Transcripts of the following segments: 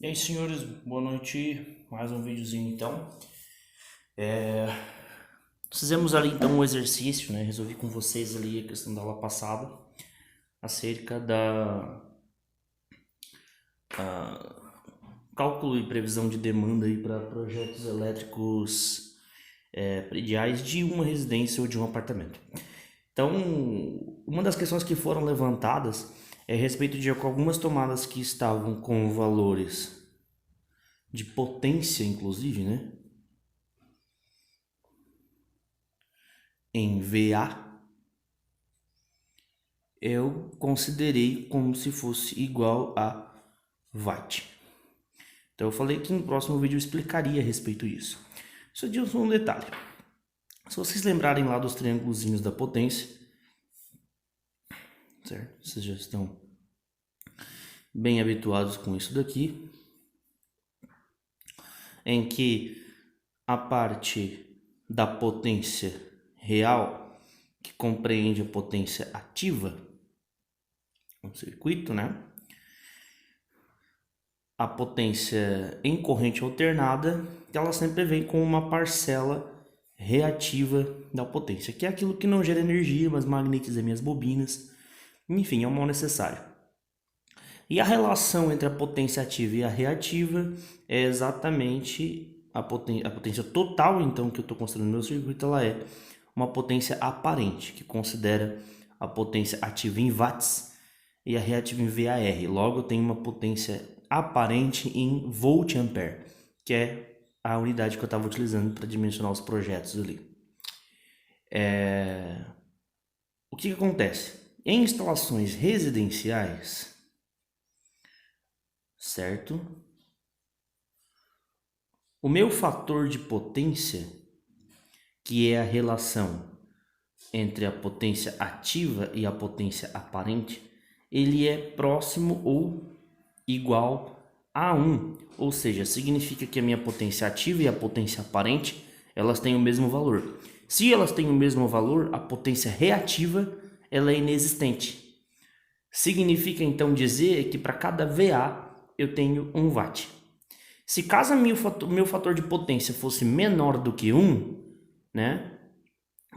E aí, senhores, boa noite. Mais um videozinho então. Fizemos ali então um exercício, né? Resolvi com vocês ali a questão da aula passada acerca da cálculo e previsão de demanda aí para projetos elétricos prediais de uma residência ou de um apartamento. Então, uma das questões que foram levantadas é a respeito de algumas tomadas que estavam com valores de potência, inclusive, né? Em VA, eu considerei como se fosse igual a watt. Então eu falei que no próximo vídeo eu explicaria a respeito disso. Só de um detalhe. Se vocês lembrarem lá dos triângulozinhos da potência, certo? Vocês já estão bem habituados com isso daqui, em que a parte da potência real, que compreende a potência ativa, um circuito, né? A potência em corrente alternada, ela sempre vem com uma parcela reativa da potência, que é aquilo que não gera energia, mas magnetiza minhas bobinas, enfim, é um mal necessário. E a relação entre a potência ativa e a reativa é exatamente a potência total, então, que eu estou construindo no meu circuito, ela é uma potência aparente, que considera a potência ativa em watts e a reativa em VAR. Logo, eu tenho uma potência aparente em volt-ampere, que é a unidade que eu estava utilizando para dimensionar os projetos ali. O que acontece? Em instalações residenciais, certo? O meu fator de potência, que é a relação entre a potência ativa e a potência aparente, ele é próximo ou igual a 1, ou seja, significa que a minha potência ativa e a potência aparente, elas têm o mesmo valor. Se elas têm o mesmo valor, a potência reativa, ela é inexistente. Significa então dizer que para cada VA eu tenho 1 watt. Se caso meu fator de potência fosse menor do que 1, né?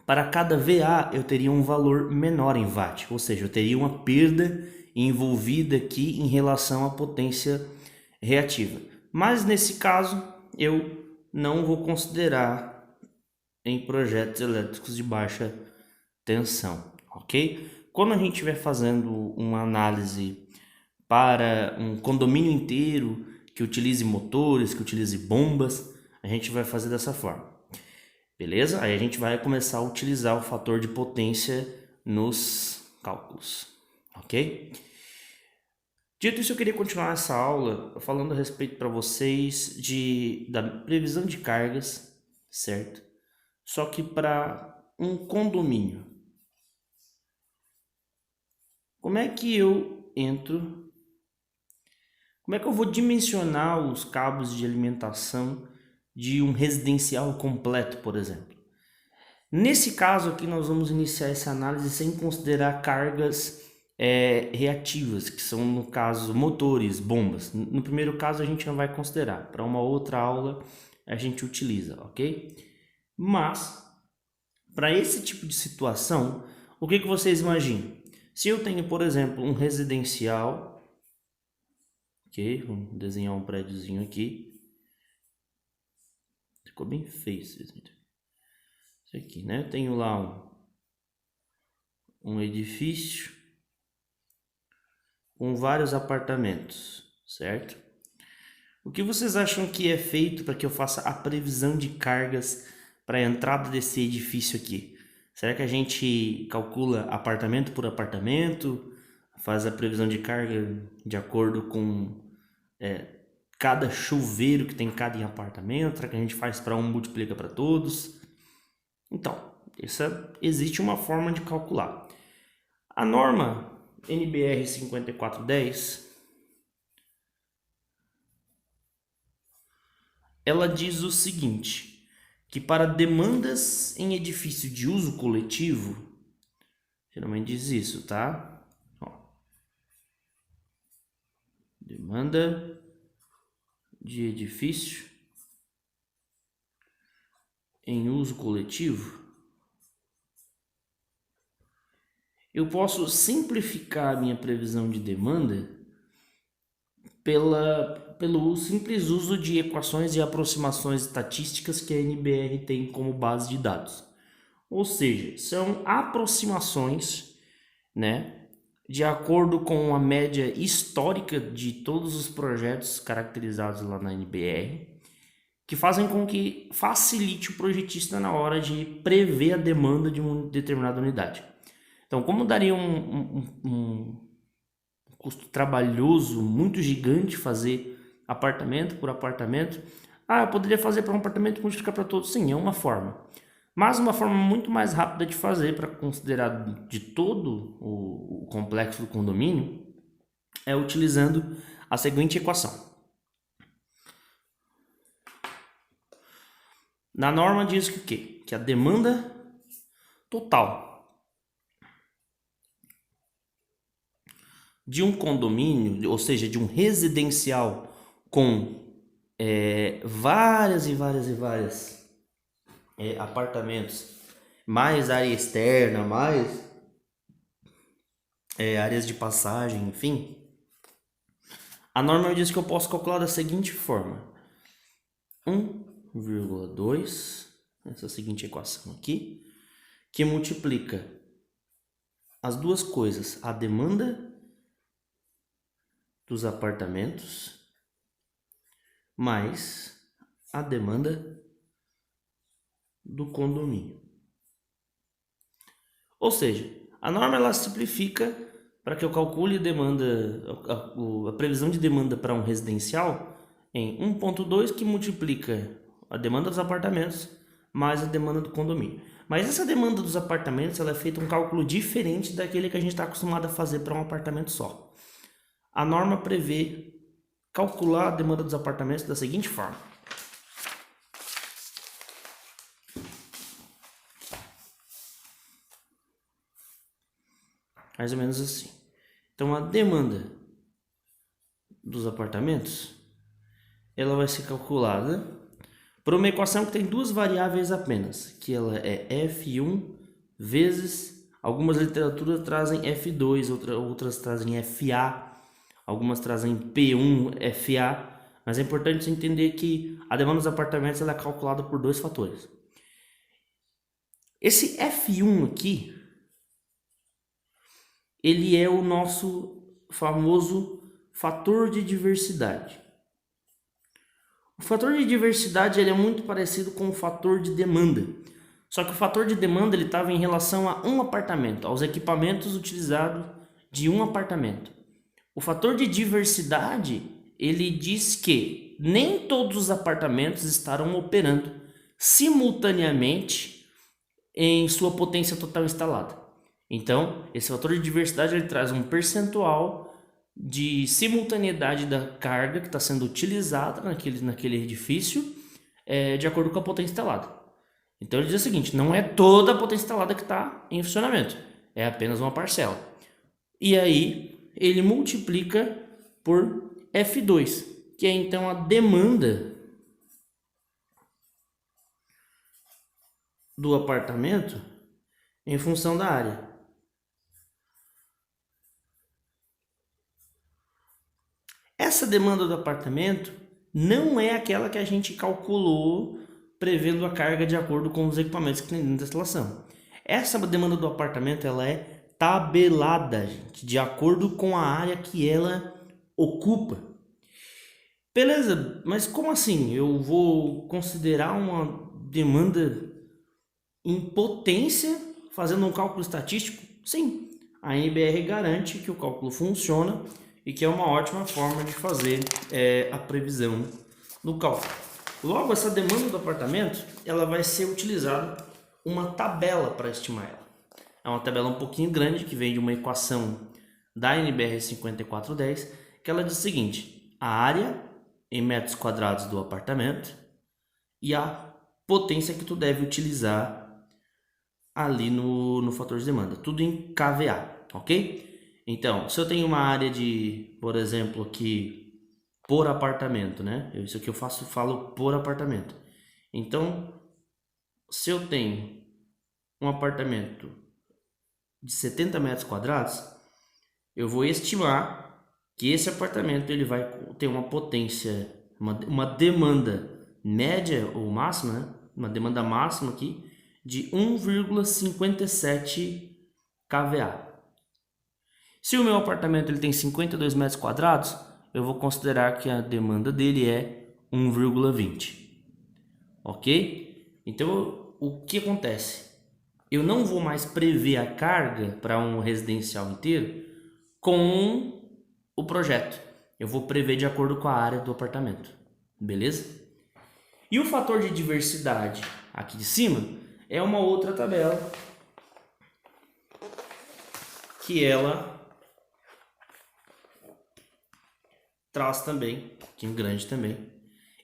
Para cada VA eu teria um valor menor em watt, ou seja, eu teria uma perda envolvida aqui em relação à potência reativa. Mas nesse caso eu não vou considerar em projetos elétricos de baixa tensão, ok? Quando a gente estiver fazendo uma análise para um condomínio inteiro que utilize motores, que utilize bombas, a gente vai fazer dessa forma. Beleza? Aí a gente vai começar a utilizar o fator de potência nos cálculos, ok? Dito isso, eu queria continuar essa aula falando a respeito para vocês da previsão de cargas, certo? Só que para um condomínio. Como é que eu entro? Como é que eu vou dimensionar os cabos de alimentação de um residencial completo, por exemplo? Nesse caso aqui, nós vamos iniciar essa análise sem considerar cargas reativas, que são, no caso, motores, bombas. No primeiro caso, a gente não vai considerar. Para uma outra aula, a gente utiliza, ok? Mas, para esse tipo de situação, o que vocês imaginam? Se eu tenho, por exemplo, um residencial, ok? Vamos desenhar um prédiozinho aqui. Ficou bem feio isso aqui, né? Eu tenho lá um edifício com vários apartamentos, certo? O que vocês acham que é feito para que eu faça a previsão de cargas para a entrada desse edifício aqui? Será que a gente calcula apartamento por apartamento, faz a previsão de carga de acordo com cada chuveiro que tem cada apartamento? Será que a gente faz para um, multiplica para todos? Então, existe uma forma de calcular. A norma NBR 5410, ela diz o seguinte, que para demandas em edifício de uso coletivo, geralmente diz isso, tá? Ó, demanda de edifício em uso coletivo, eu posso simplificar a minha previsão de demanda pelo simples uso de equações e aproximações estatísticas que a NBR tem como base de dados. Ou seja, são aproximações, né, de acordo com a média histórica de todos os projetos caracterizados lá na NBR, que fazem com que facilite o projetista na hora de prever a demanda de uma determinada unidade. Então, como daria um custo trabalhoso muito gigante fazer apartamento por apartamento, eu poderia fazer para um apartamento e multiplicar para todos. Sim, é uma forma. Mas uma forma muito mais rápida de fazer para considerar de todo o complexo do condomínio é utilizando a seguinte equação. Na norma diz que o quê? Que a demanda total de um condomínio, ou seja, de um residencial com várias apartamentos, mais área externa, mais áreas de passagem, enfim, a norma diz que eu posso calcular da seguinte forma: 1,2, essa seguinte equação aqui, que multiplica as duas coisas, a demanda dos apartamentos mais a demanda do condomínio. Ou seja, a norma ela simplifica para que eu calcule a previsão de demanda para um residencial em 1,2, que multiplica a demanda dos apartamentos mais a demanda do condomínio. Mas essa demanda dos apartamentos ela é feita um cálculo diferente daquele que a gente está acostumado a fazer para um apartamento só. A norma prevê calcular a demanda dos apartamentos da seguinte forma. Mais ou menos assim. Então, a demanda dos apartamentos ela vai ser calculada por uma equação que tem duas variáveis apenas, que ela é F1 vezes, algumas literaturas trazem F2, outras trazem FA, algumas trazem P1, FA, mas é importante você entender que a demanda dos apartamentos ela é calculada por dois fatores. Esse F1 aqui, ele é o nosso famoso fator de diversidade. O fator de diversidade ele é muito parecido com o fator de demanda. Só que o fator de demanda ele estava em relação a um apartamento, aos equipamentos utilizados de um apartamento. O fator de diversidade ele diz que nem todos os apartamentos estarão operando simultaneamente em sua potência total instalada. Então, esse fator de diversidade ele traz um percentual de simultaneidade da carga que está sendo utilizada naquele edifício de acordo com a potência instalada. Então, ele diz o seguinte, não é toda a potência instalada que está em funcionamento, é apenas uma parcela. E aí, ele multiplica por F2, que é então a demanda do apartamento em função da área. Essa demanda do apartamento não é aquela que a gente calculou prevendo a carga de acordo com os equipamentos que tem dentro da instalação. Essa demanda do apartamento ela é tabelada, gente, de acordo com a área que ela ocupa. Beleza, mas como assim? Eu vou considerar uma demanda em potência fazendo um cálculo estatístico? Sim, a NBR garante que o cálculo funciona e que é uma ótima forma de fazer a previsão do cálculo. Logo, essa demanda do apartamento ela vai ser utilizada uma tabela para estimar ela. É uma tabela um pouquinho grande que vem de uma equação da NBR 5410 que ela diz o seguinte: a área em metros quadrados do apartamento e a potência que tu deve utilizar ali no fator de demanda, tudo em kVA, ok? Então, se eu tenho uma área de, por exemplo, aqui por apartamento, né? Isso aqui eu falo por apartamento. Então, se eu tenho um apartamento de 70 metros quadrados, eu vou estimar que esse apartamento ele vai ter uma potência, uma demanda média ou máxima, né? Uma demanda máxima aqui de 1,57 kVA. Se o meu apartamento ele tem 52 metros quadrados, eu vou considerar que a demanda dele é 1,20. Ok? Então, o que acontece? Eu não vou mais prever a carga para um residencial inteiro com o projeto. Eu vou prever de acordo com a área do apartamento. Beleza? E o fator de diversidade aqui de cima é uma outra tabela que ela traz também, um pouquinho grande também,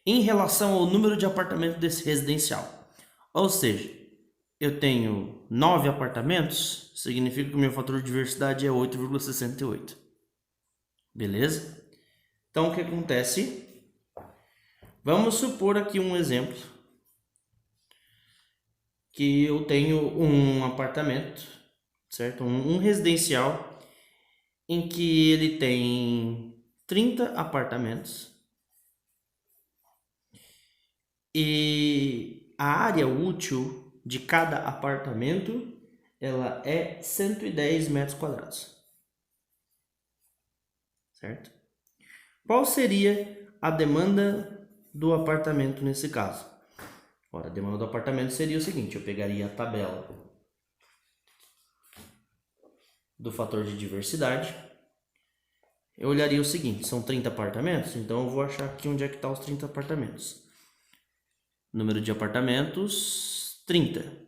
em relação ao número de apartamentos desse residencial. Ou seja, eu tenho 9 apartamentos, significa que o meu fator de diversidade é 8,68. Beleza? Então, o que acontece? Vamos supor aqui um exemplo, que eu tenho um apartamento, certo? Um residencial, em que ele tem 30 apartamentos, e a área útil de cada apartamento ela é 110 metros quadrados, certo? Qual seria a demanda do apartamento nesse caso? Ora, a demanda do apartamento seria o seguinte: eu pegaria a tabela do fator de diversidade, eu olharia o seguinte: são 30 apartamentos, então eu vou achar aqui onde é que estão os 30 apartamentos. Número de apartamentos, 30.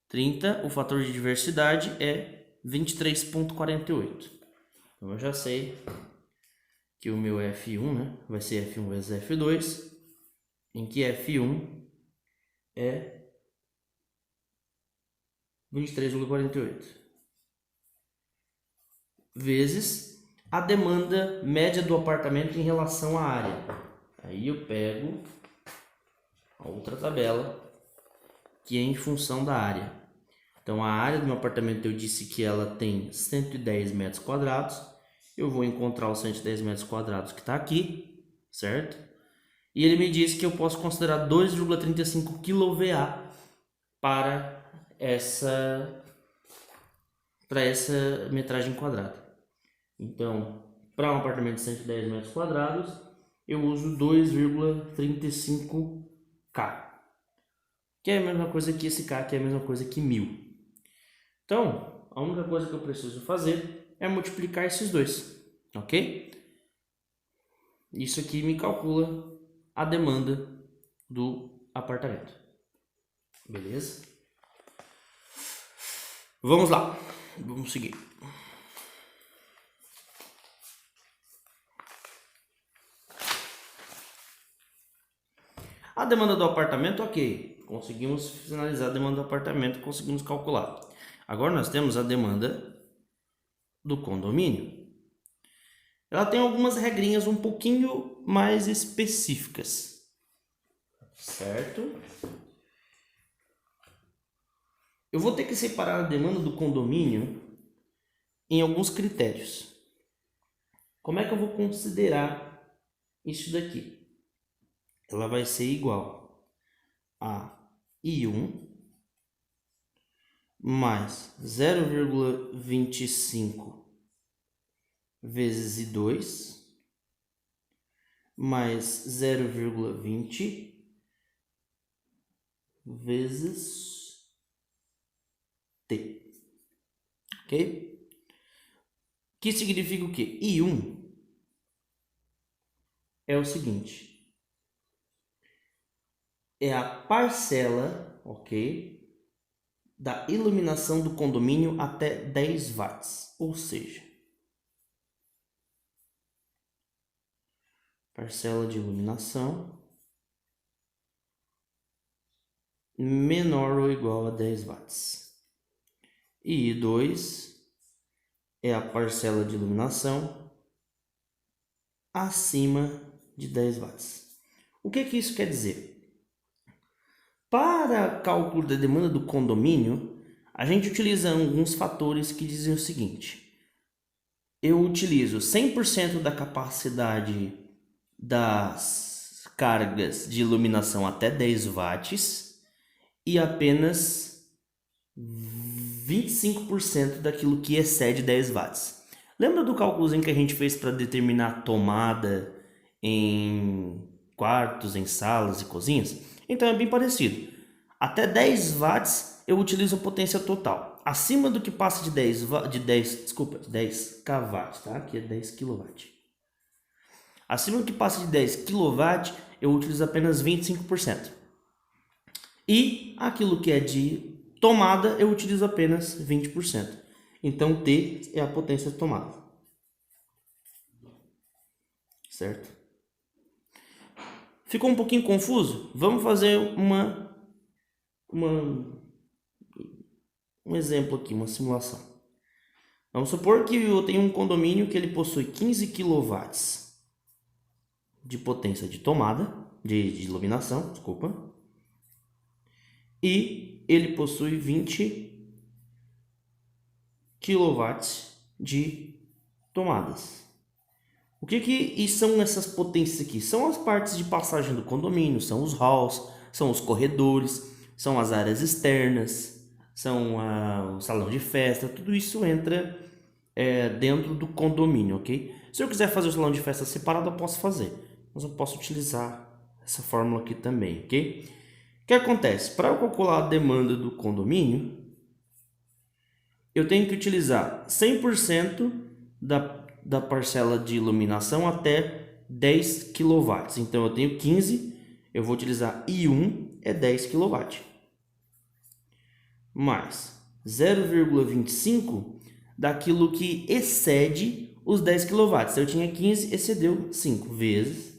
30, o fator de diversidade é 23,48. Então eu já sei que o meu F1, né, vai ser F1 vezes F2, em que F1 é 23,48 vezes a demanda média do apartamento em relação à área. Aí eu pego a outra tabela que é em função da área. Então a área do meu apartamento eu disse que ela tem 110 metros quadrados. Eu vou encontrar os 110 metros quadrados que está aqui, certo? E ele me disse que eu posso considerar 2,35 kVA para essa metragem quadrada. Então, para um apartamento de 110 metros quadrados, eu uso 2,35K, que é a mesma coisa que esse K, que é a mesma coisa que 1000. Então, a única coisa que eu preciso fazer é multiplicar esses dois, ok? Isso aqui me calcula a demanda do apartamento. Beleza? Vamos lá, vamos seguir. A demanda do apartamento, ok. Conseguimos finalizar a demanda do apartamento, conseguimos calcular. Agora nós temos a demanda do condomínio. Ela tem algumas regrinhas um pouquinho mais específicas, certo? Eu vou ter que separar a demanda do condomínio em alguns critérios. Como é que eu vou considerar isso daqui? Ela vai ser igual a I1 mais 0,25 vezes I2 mais 0,20 vezes T. Ok? Que significa o quê? I1 é o seguinte: é a parcela, ok, da iluminação do condomínio até 10 watts, ou seja, parcela de iluminação menor ou igual a 10 watts. E I2 é a parcela de iluminação acima de 10 watts. O que isso quer dizer? Para cálculo da demanda do condomínio, a gente utiliza alguns fatores que dizem o seguinte: eu utilizo 100% da capacidade das cargas de iluminação até 10 watts e apenas 25% daquilo que excede 10 watts. Lembra do cálculozinho que a gente fez para determinar a tomada em quartos, em salas e cozinhas? Então é bem parecido. Até 10 watts eu utilizo a potência total. Acima do que passa de 10 kW, tá? Aqui é 10 kW. Acima do que passa de 10 kW, eu utilizo apenas 25%. E aquilo que é de tomada, eu utilizo apenas 20%. Então, T é a potência de tomada. Certo? Ficou um pouquinho confuso? Vamos fazer um exemplo aqui, uma simulação. Vamos supor que eu tenho um condomínio que ele possui 15 kW de potência de tomada, de iluminação, desculpa. E ele possui 20 kW de tomadas. O que são essas potências aqui? São as partes de passagem do condomínio, são os halls, são os corredores, são as áreas externas, são o salão de festa, tudo isso entra dentro do condomínio, ok? Se eu quiser fazer o salão de festa separado, eu posso fazer, mas eu posso utilizar essa fórmula aqui também, ok? O que acontece? Para eu calcular a demanda do condomínio, eu tenho que utilizar 100% da parcela de iluminação até 10 kW. Então eu tenho 15, eu vou utilizar I1 é 10 kW. Mais 0,25 daquilo que excede os 10 kW. Se eu tinha 15, excedeu 5 vezes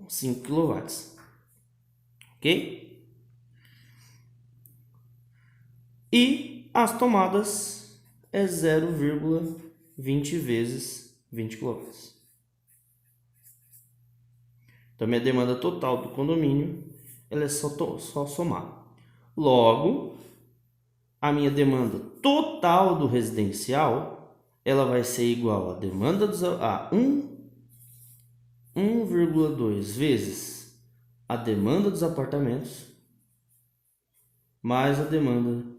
5 kW. Ok? E as tomadas é 0,20 vezes 20 kW. Então, minha demanda total do condomínio ela é só somar. Logo, a minha demanda total do residencial ela vai ser igual a demanda a 1,2 vezes a demanda dos apartamentos mais a demanda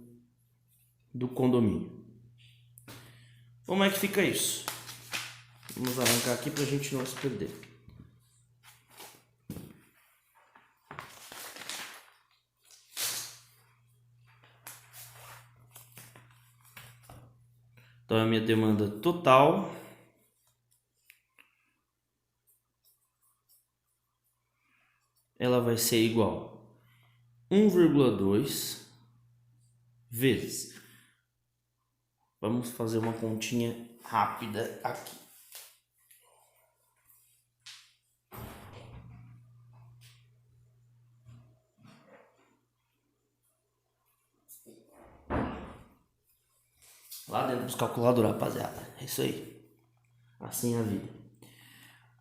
do condomínio. Como é que fica isso? Vamos arrancar aqui para a gente não se perder. Então, a minha demanda total ela vai ser igual a 1,2 vezes. Vamos fazer uma continha rápida aqui. Lá dentro dos calculadores, rapaziada. É isso aí. Assim é a vida.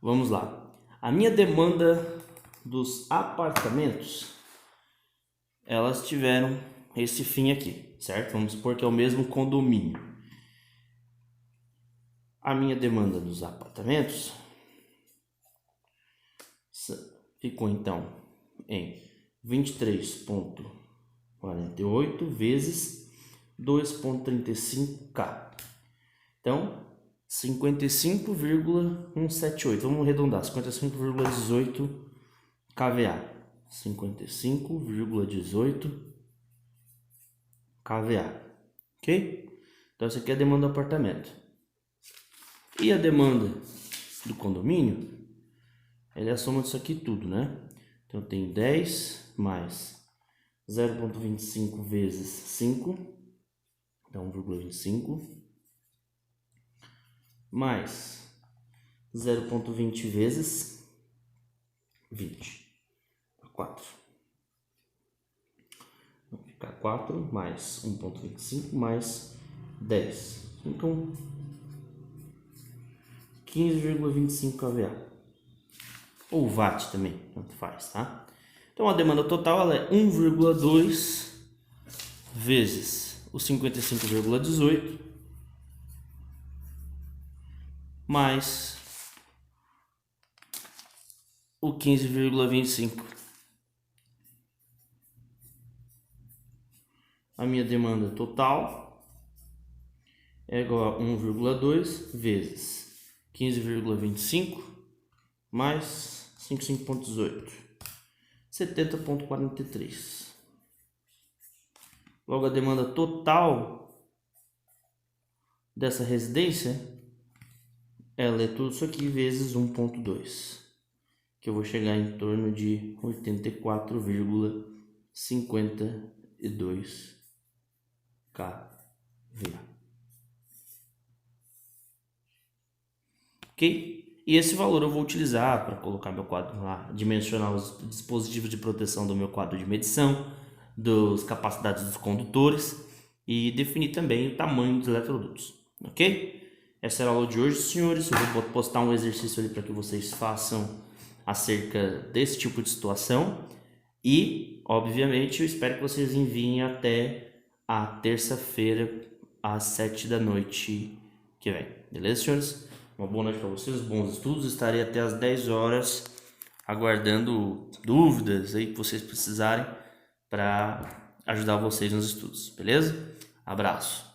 Vamos lá. A minha demanda dos apartamentos, elas tiveram esse fim aqui, certo? Vamos supor que é o mesmo condomínio. A minha demanda dos apartamentos ficou então em 23,48 vezes 2,35K. Então, 55,178. Vamos arredondar. 55,18 kVA. 55,18 kVA. Ok? Então, essa aqui é a demanda do apartamento. E a demanda do condomínio, ela é a soma disso aqui tudo, né? Então, eu tenho 10 mais 0,25 vezes 5, então 1,25, mais 0,20 vezes 20, 4. Vai ficar 4 mais 1,25 mais 10. Então, 15,25 kVA. Ou watt também, tanto faz, tá? Então a demanda total ela é 1,2 vezes o 55,18 mais o 15,25. A minha demanda total é igual a 1,2 vezes 15,25 mais 55,18, 70,43. Logo, a demanda total dessa residência ela é tudo isso aqui vezes 1,2, que eu vou chegar em torno de 84,52 kVA. Ok? E esse valor eu vou utilizar para colocar meu quadro lá, dimensionar os dispositivos de proteção do meu quadro de medição, das capacidades dos condutores e definir também o tamanho dos eletrodutos. Ok? Essa era a aula de hoje, senhores. Eu vou postar um exercício ali para que vocês façam acerca desse tipo de situação. E, obviamente, eu espero que vocês enviem até a terça-feira, às 7 da noite que vem. Beleza, senhores? Uma boa noite para vocês, bons estudos. Estarei até às 10 horas aguardando dúvidas aí que vocês precisarem para ajudar vocês nos estudos. Beleza? Abraço.